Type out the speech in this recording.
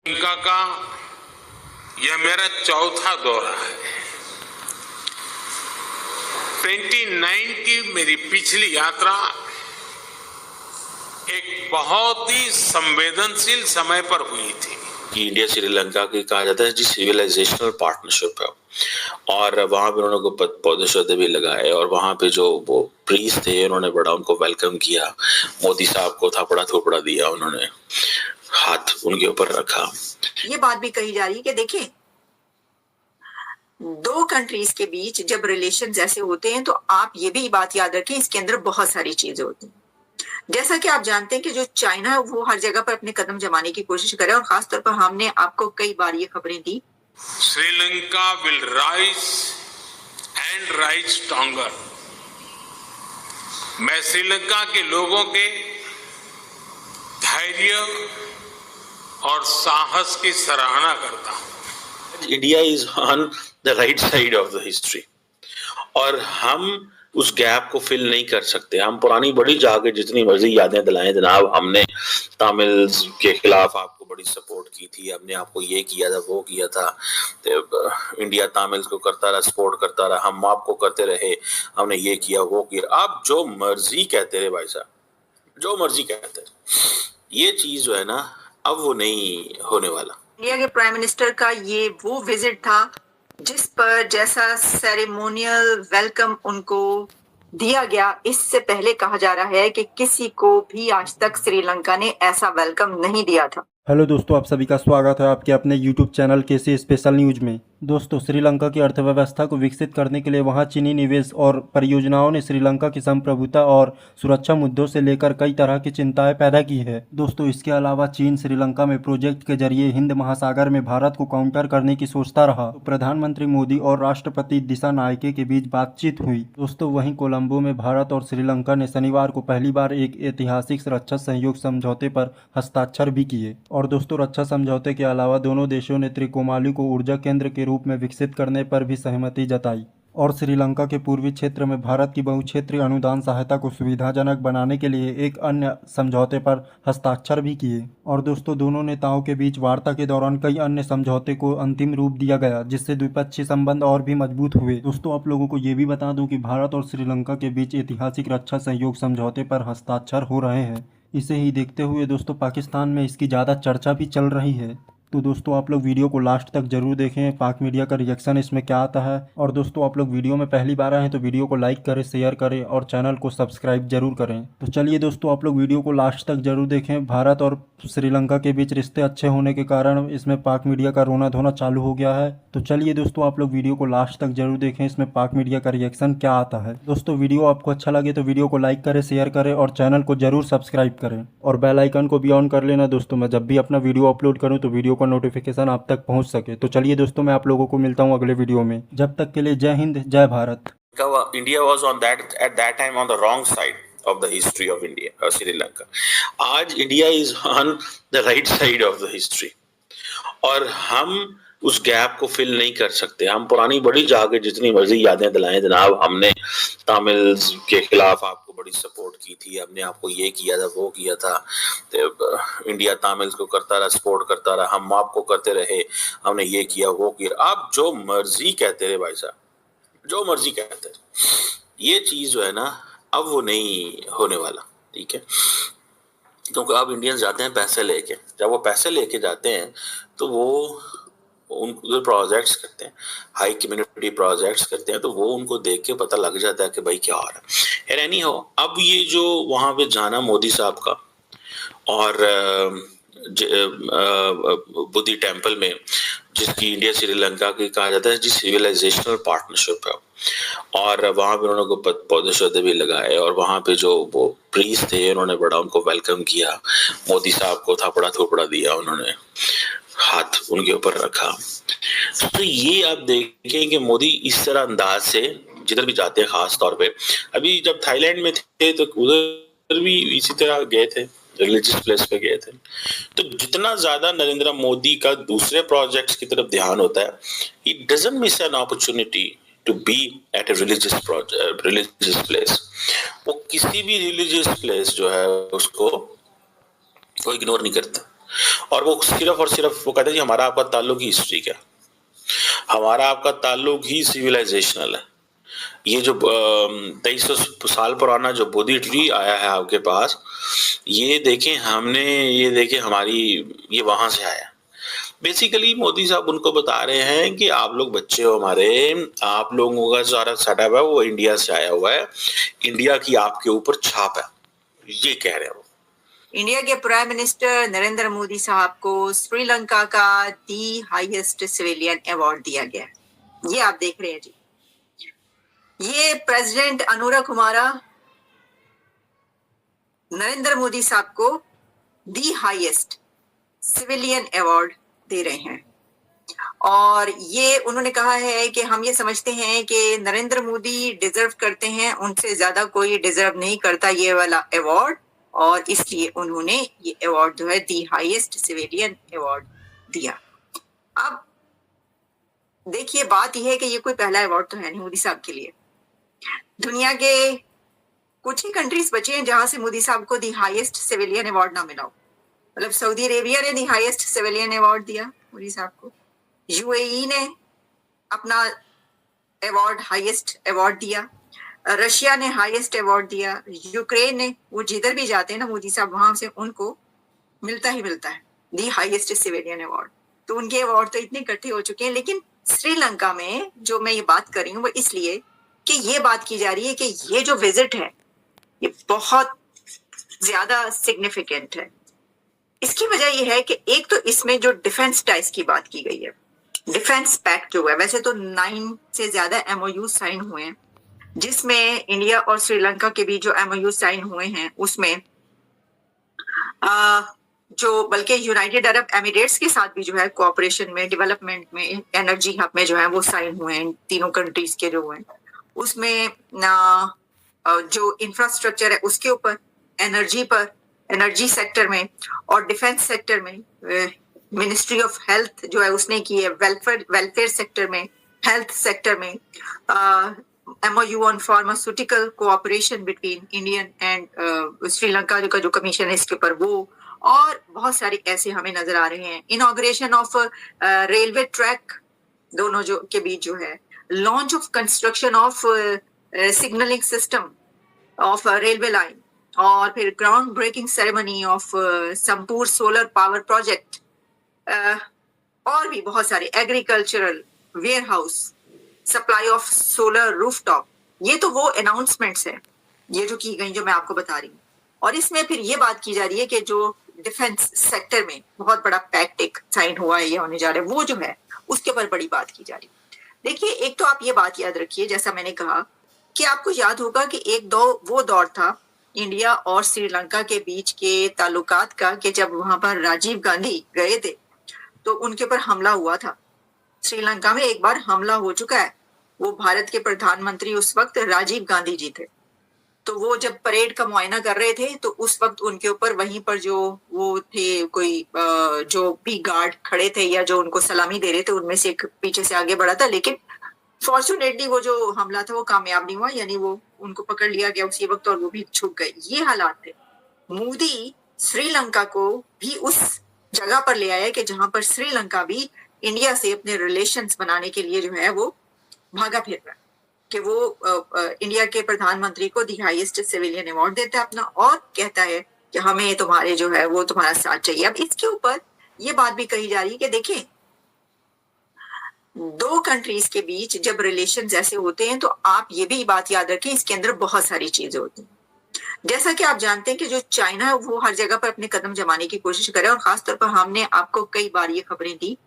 श्रीलंका का यह मेरा चौथा दौरा है। 29 की मेरी पिछली यात्रा एक बहुत ही संवेदनशील समय पर हुई थी कि इंडिया श्रीलंका की कहा जाता है जी सिविलाइजेशनल पार्टनरशिप है, और वहां पे उन्होंने को पौधे शौधे भी लगाए, और वहां पे जो वो प्रीस थे उन्होंने बड़ा उनको वेलकम किया। मोदी साहब को थपड़ा थोपड़ा दिया, उन्होंने हाथ उनके ऊपर रखा। ये बात भी कही जा रही है कि देखिए, दो कंट्रीज के बीच जब रिलेशन ऐसे होते हैं तो आप ये भी बात याद रखें, इसके अंदर बहुत सारी चीजें होती हैं। जैसा कि आप जानते हैं कि जो चाइना है वो हर जगह पर अपने कदम जमाने की कोशिश करे, और खासतौर पर हमने आपको कई बार ये खबरें दी। Sri Lanka will rise and rise stronger. मैं श्रीलंका के लोगों के धैर्य और साहस की सराहना करता हूं। India is on the right side of the history, और हम उस गैप को फिल नहीं कर सकते। हम पुरानी बड़ी जाके जितनी मर्जी यादें दिलाएं जनाब, हमने तमिल्स के खिलाफ आपको बड़ी सपोर्ट की थी, हमने आपको ये किया था वो किया था, तो इंडिया तमिल्स को करता रहा, सपोर्ट करता रहा, हम आपको करते रहे, हमने ये किया वो किया। आप जो मर्जी कहते रहे भाई साहब, जो मर्जी कहते रहे, ये चीज जो है ना अब वो नहीं होने वाला। इंडिया के प्राइम मिनिस्टर का ये वो विजिट था जिस पर जैसा सेरेमोनियल वेलकम उनको दिया गया, इससे पहले कहा जा रहा है कि किसी को भी आज तक श्रीलंका ने ऐसा वेलकम नहीं दिया था। हेलो दोस्तों, आप सभी का स्वागत है आपके अपने YouTube चैनल केसी स्पेशल न्यूज में। दोस्तों, श्रीलंका की अर्थव्यवस्था को विकसित करने के लिए वहां चीनी निवेश और परियोजनाओं ने श्रीलंका की संप्रभुता और सुरक्षा मुद्दों से लेकर कई तरह की चिंताएं पैदा की है। दोस्तों, इसके अलावा चीन श्रीलंका में प्रोजेक्ट के जरिए हिंद महासागर में भारत को काउंटर करने की सोचता रहा। तो प्रधानमंत्री मोदी और राष्ट्रपति दिशानायके के बीच बातचीत हुई। दोस्तों, वहीं कोलंबो में भारत और श्रीलंका ने शनिवार को पहली बार एक ऐतिहासिक रक्षा सहयोग समझौते पर हस्ताक्षर भी किए। और दोस्तों, रक्षा समझौते के अलावा दोनों देशों ने त्रिकोमाली को ऊर्जा केंद्र के रूप में विकसित करने पर भी सहमति जताई, और श्रीलंका के पूर्वी क्षेत्र में भारत की बहुक्षेत्रीय अनुदान सहायता को सुविधाजनक बनाने के लिए एक अन्य समझौते पर हस्ताक्षर भी किए। और दोस्तों, दोनों नेताओं के बीच वार्ता के दौरान कई अन्य समझौते को अंतिम रूप दिया गया, जिससे द्विपक्षीय संबंध और भी मजबूत हुए। दोस्तों, आप लोगों को ये भी बता दूं कि भारत और श्रीलंका के बीच ऐतिहासिक रक्षा सहयोग समझौते पर हस्ताक्षर हो रहे हैं। इसे ही देखते हुए दोस्तों, पाकिस्तान में इसकी ज़्यादा चर्चा भी चल रही है। तो दोस्तों, आप लोग वीडियो को लास्ट तक जरूर देखें, पाक मीडिया का रिएक्शन इसमें क्या आता है। और दोस्तों, आप लोग वीडियो में पहली बार आए हैं तो वीडियो को लाइक करें, शेयर करें और चैनल को सब्सक्राइब जरूर करें। तो चलिए दोस्तों, आप लोग वीडियो को लास्ट तक जरूर देखें। भारत और श्रीलंका के बीच रिश्ते अच्छे होने के कारण इसमें पाक मीडिया का रोना धोना चालू हो गया है। तो चलिए दोस्तों, आप लोग वीडियो को लास्ट तक जरूर देखें, इसमें पाक मीडिया का रिएक्शन क्या आता है। दोस्तों, वीडियो आपको अच्छा लगे तो वीडियो को लाइक करें, शेयर करें और चैनल को जरूर सब्सक्राइब करें, और बेल आइकन को भी ऑन कर लेना दोस्तों। मैं जब भी अपना वीडियो अपलोड करूं तो वीडियो का नोटिफिकेशन आप तक पहुंच सके। तो चलिए दोस्तों, मैं आप लोगों को मिलता हूं अगले वीडियो में। जब तक के लिए जय हिंद, जय Bharat. India was at that time on the wrong side of the history of India, Sri Lanka. आज India is on the right side of the history, और हम उस गैप को फिल नहीं कर सकते। हम पुरानी बड़ी जाके जितनी मर्जी यादें दिलाएं जनाब, हमने तमिल्स के खिलाफ आपको बड़ी सपोर्ट की थी, हमने आपको ये किया था वो किया था, तो इंडिया तमिल्स को करता रहा, सपोर्ट करता रहा, हम आपको करते रहे, हमने ये किया वो किया। आप जो मर्जी कहते रहे भाई साहब, जो मर्जी कहते रहे, ये चीज जो है ना अब वो नहीं होने वाला। ठीक है, क्योंकि अब इंडियंस जाते हैं पैसे लेके, जब वो पैसे लेके जाते हैं तो वो उन प्रोजेक्ट्स करते हैं, हाई कम्युनिटी प्रोजेक्ट्स करते हैं, तो वो उनको देख के पता लग जाता है कि भाई क्या हो रहा है। यार एनी हो, अब ये जो वहां पे जाना मोदी साहब का, और बुद्धि टेम्पल में जिसकी इंडिया श्रीलंका की कहा जाता है जी सिविलाइजेशनल पार्टनरशिप है, और वहां पे उन्होंने को पौधे शौधे भी लगाए, और वहां पे जो वो प्रीस थे उन्होंने बड़ा उनको वेलकम किया। मोदी साहब को थपड़ा थोपड़ा दिया, उन्होंने हाथ उनके ऊपर रखा। तो ये आप देखें कि मोदी इस तरह अंदाज से जिधर भी जाते हैं, खास तौर पे अभी जब थाईलैंड में थे तो उधर भी इसी तरह गए थे, रिलीजियस प्लेस पे गए थे। तो जितना ज्यादा नरेंद्र मोदी का दूसरे प्रोजेक्ट्स की तरफ ध्यान होता है, he doesn't miss an opportunity to be at a religious place. वो किसी भी रिलीजियस प्लेस जो है उसको वो इग्नोर नहीं करता। और वो सिर्फ और सिर्फ वो कहते हैं जी हमारा आपका ताल्लुक ही हिस्ट्री का, हमारा आपका ताल्लुक ही सिविलाइजेशनल है। ये जो 2300 साल पुराना जो बोधि ट्री आया है आपके पास, ये देखें हमने, ये देखें हमारी, ये वहां से आया। बेसिकली मोदी साहब उनको बता रहे हैं कि आप लोग बच्चे हो हमारे, आप लोगों का सारा सेटअप है वो इंडिया से आया हुआ है, इंडिया की आपके ऊपर छाप है, ये कह रहे हैं वो। इंडिया के प्राइम मिनिस्टर नरेंद्र मोदी साहब को श्रीलंका का दी हाईएस्ट सिविलियन अवार्ड दिया गया है। ये आप देख रहे हैं जी, ये प्रेसिडेंट अनुरा कुमारा नरेंद्र मोदी साहब को दी हाईएस्ट सिविलियन अवार्ड दे रहे हैं। और ये उन्होंने कहा है कि हम ये समझते हैं कि नरेंद्र मोदी डिजर्व करते हैं, उनसे ज्यादा कोई डिजर्व नहीं करता ये वाला अवार्ड, और इसलिए उन्होंने ये अवार्ड जो है दी हाईएस्ट सिविलियन अवार्ड दिया। अब देखिए बात यह है कि ये कोई पहला अवार्ड तो है नहीं मोदी साहब के लिए। दुनिया के कुछ ही कंट्रीज बचे हैं जहां से मोदी साहब को दी हाईएस्ट सिविलियन अवार्ड ना मिला हो। मतलब सऊदी अरेबिया ने दी हाईएस्ट सिविलियन अवार्ड दिया मोदी साहब को, यूएई ने अपना अवार्ड हाईएस्ट अवार्ड दिया, रशिया ने हाईएस्ट अवार्ड दिया, यूक्रेन ने, वो जिधर भी जाते हैं ना मोदी साहब वहां से उनको मिलता ही मिलता है दी हाईएस्ट सिविलियन अवार्ड। तो उनके अवार्ड तो इतने इकट्ठे हो चुके हैं। लेकिन श्रीलंका में जो मैं ये बात कर रही हूँ वो इसलिए कि ये बात की जा रही है कि ये जो विजिट है ये बहुत ज्यादा सिग्निफिकेंट है। इसकी वजह यह है कि एक तो इसमें जो डिफेंस टाइज की बात की गई है, डिफेंस पैक्ट जो है, वैसे तो 9 से ज्यादा एमओयू साइन हुए हैं, जिसमें इंडिया और श्रीलंका के बीच जो एमओयू साइन हुए हैं उसमें जो बल्कि यूनाइटेड अरब एमिरेट्स के साथ भी जो है कोऑपरेशन में, डेवलपमेंट में, एनर्जी हब में जो है वो साइन हुए हैं तीनों कंट्रीज के जो हैं। उसमें जो इंफ्रास्ट्रक्चर है उसके ऊपर, एनर्जी पर, एनर्जी सेक्टर में, और डिफेंस सेक्टर में मिनिस्ट्री ऑफ हेल्थ जो है उसने की है, वेलफेयर सेक्टर में, हेल्थ सेक्टर में, MOU on pharmaceutical cooperation between Indian and Sri Lanka का जो कमीशन है इसके ऊपर वो, और बहुत सारे ऐसे हमें नजर आ रहे हैं। इनॉग्रेशन ऑफ रेलवे ट्रैक दोनों जो के बीच जो है, launch of construction of signalling system of railway line, और फिर ground breaking ceremony of Sampur solar power project, और भी बहुत सारे agricultural warehouse, supply of solar rooftop. ये तो वो अनाउंसमेंट्स है ये जो की गई जो मैं आपको बता रही हूँ। और इसमें फिर ये बात की जा रही है कि जो डिफेंस सेक्टर में बहुत बड़ा पैक्ट एक साइन हुआ है, ये होने जा रहा है, वो जो है उसके ऊपर बड़ी बात की जा रही है। देखिए एक तो आप ये बात याद रखिए, जैसा मैंने कहा कि आपको याद होगा कि वो दौर था इंडिया और श्रीलंका के बीच के ताल्लुकात का कि जब वहां पर राजीव गांधी गए थे तो उनके ऊपर हमला हुआ था। श्रीलंका में एक बार हमला हो चुका है। वो भारत के प्रधानमंत्री उस वक्त राजीव गांधी जी थे, तो वो जब परेड का मुआयना कर रहे थे तो उस वक्त उनके ऊपर वहीं पर जो वो थे कोई जो भी गार्ड खड़े थे या जो उनको सलामी दे रहे थे उनमें से एक पीछे से आगे बढ़ा था, लेकिन फॉर्चुनेटली वो जो हमला था वो कामयाब नहीं हुआ, यानी वो उनको पकड़ लिया गया उसी वक्त और वो भी छुप गए। ये हालात थे। मोदी श्रीलंका को भी उस जगह पर ले आया कि जहां पर श्रीलंका भी इंडिया से अपने रिलेशंस बनाने के लिए जो है वो भागा फिर रहा है कि वो इंडिया के प्रधानमंत्री को दी हाईएस्ट सिविलियन अवार्ड देता है अपना, और कहता है कि हमें तुम्हारे जो है वो तुम्हारा साथ चाहिए। अब इसके ऊपर ये बात भी कही जा रही है कि देखें दो कंट्रीज के बीच जब रिलेशंस ऐसे होते हैं तो आप ये भी बात याद रखें इसके अंदर बहुत सारी चीजें होती हैं। जैसा कि आप जानते हैं कि जो चाइना है वो हर जगह पर अपने कदम जमाने की कोशिश करे, और खासतौर पर हमने आपको कई बार ये खबरें दी